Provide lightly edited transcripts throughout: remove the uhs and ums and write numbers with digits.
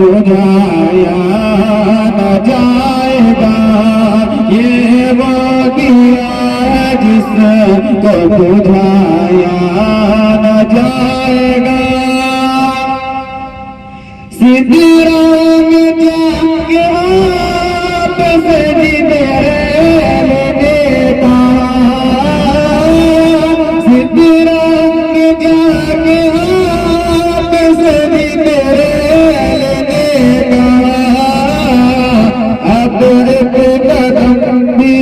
बुझाया न जाएगा, ये वो दिया जिसको बुझाया न जाएगा। सिद्धरा में जाके आप से लेने का, सिद्धरा में जाके आप से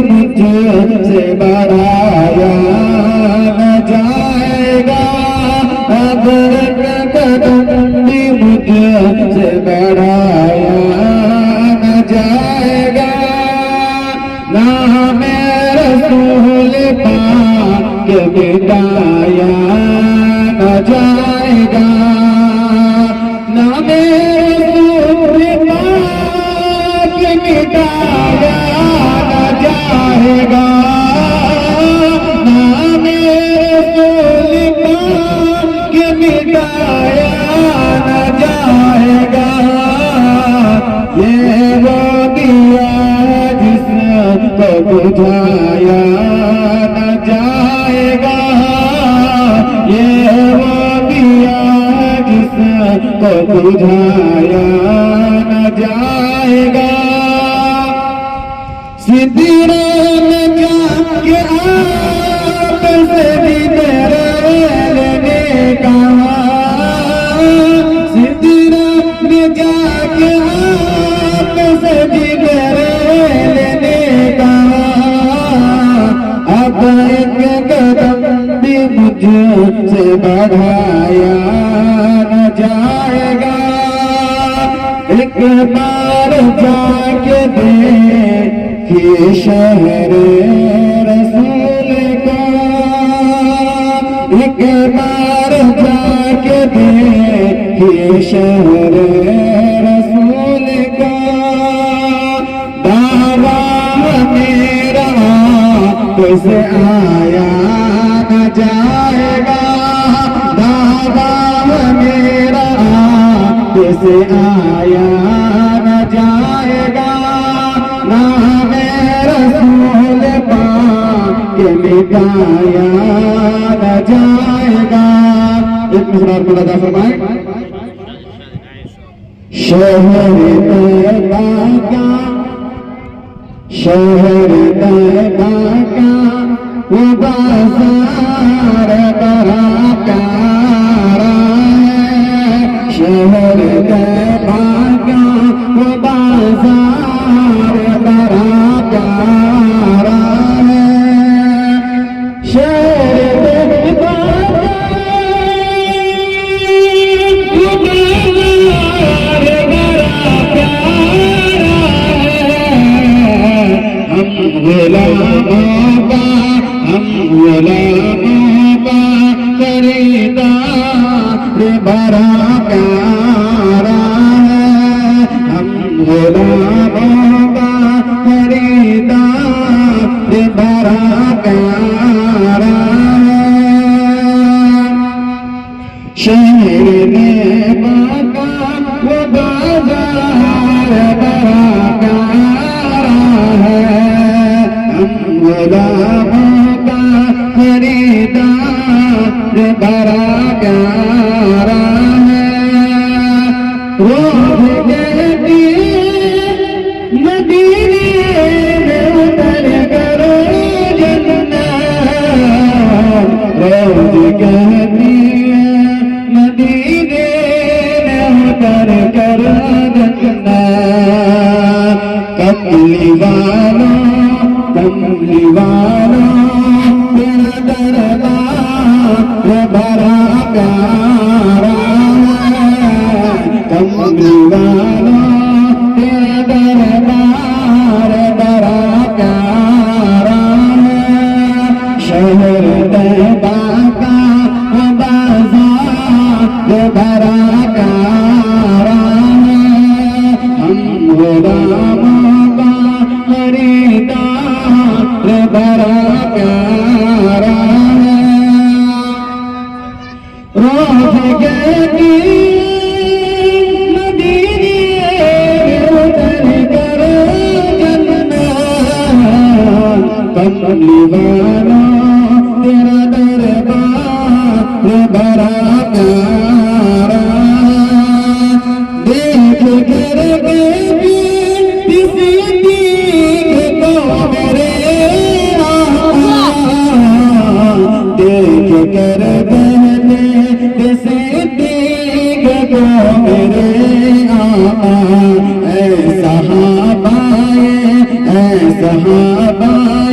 मुझसे बढ़ाया न जाएगा, अब कदम भी मुझसे बढ़ाया न जाएगा। ना मैं रसूल पाक मिटाया न जाएगा, ना मैं रसूल पाक मिटाया जाएगा, ना मेरे रसूल पाक मिटाया न जाएगा। ये वो दिया जिसको बुझाया न जाएगा, ये वो दिया जिसको बुझाया न जाएगा। सिद्धरा में जाके आप से लेने का, सिद्धरा में जाके आप से लेने का, अब एक कदम भी मुझसे बढ़ाया न जाएगा। एक बार जाके ये शहर रसूल का, एक बार जाके देखिए शहर रसूल का। दावा मेरा कैसे आया न जाएगा, दावा मेरा कैसे आया न जाएगा, ना रसूल पाक मिटाया न जाएगा। एक मिसरार को लगा फरमाए। शहर तैबा का, शहर तैबा का वो बाजार बड़ा प्यारा है, शहर तैबा का वो बाजार बड़ा प्यारा है। शहर तैबा गुलामों का, हम गुलामों का खरीदार बड़ा प्यारा है, हम गुलामों का खरीदार बड़ा प्यारा है। शहर में बाका वो बाजार बड़ा प्यारा है, गुलामों का खरीदार बड़ा प्यारा है। रोज कहती मदीने में उतर करो जन्नत, रोज कहती मदीने में उतर करो जन्नत। कमली वालों कमली वालों तेरा दरबार बड़ा प्यारा है, कमली वालों तेरा दरबार बड़ा प्यारा है। शहर तैबा का वो बाजार बड़ा प्यारा रामों का खरीदार बड़ा प्यारा है। रोज की मदीने उतर कर जन्नत कमली वाला तेरा दरबार बड़ा प्यारा। देख कर के किसी दीन को मेरे आका, देख कर बहने किसी दीन को मेरे आका। ऐ सहाबाए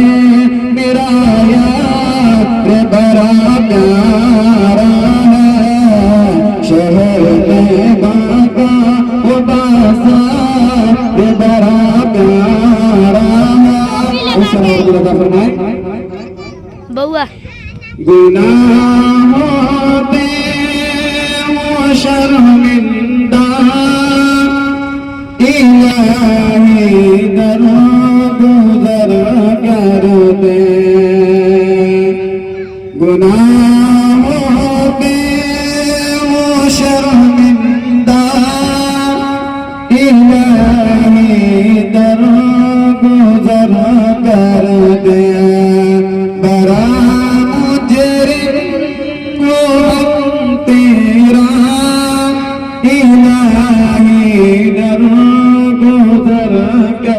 मेरा यार बड़ा प्यारा है। शहर में बाका वो बाजार बड़ा प्यारा है। फरमाए बउआ गुनाहों पे वो शर्मिंदा इलाही दरो गुजर कर दे। गुनाहों पे वो शर्मिंदा इलाही दरो गुजर कर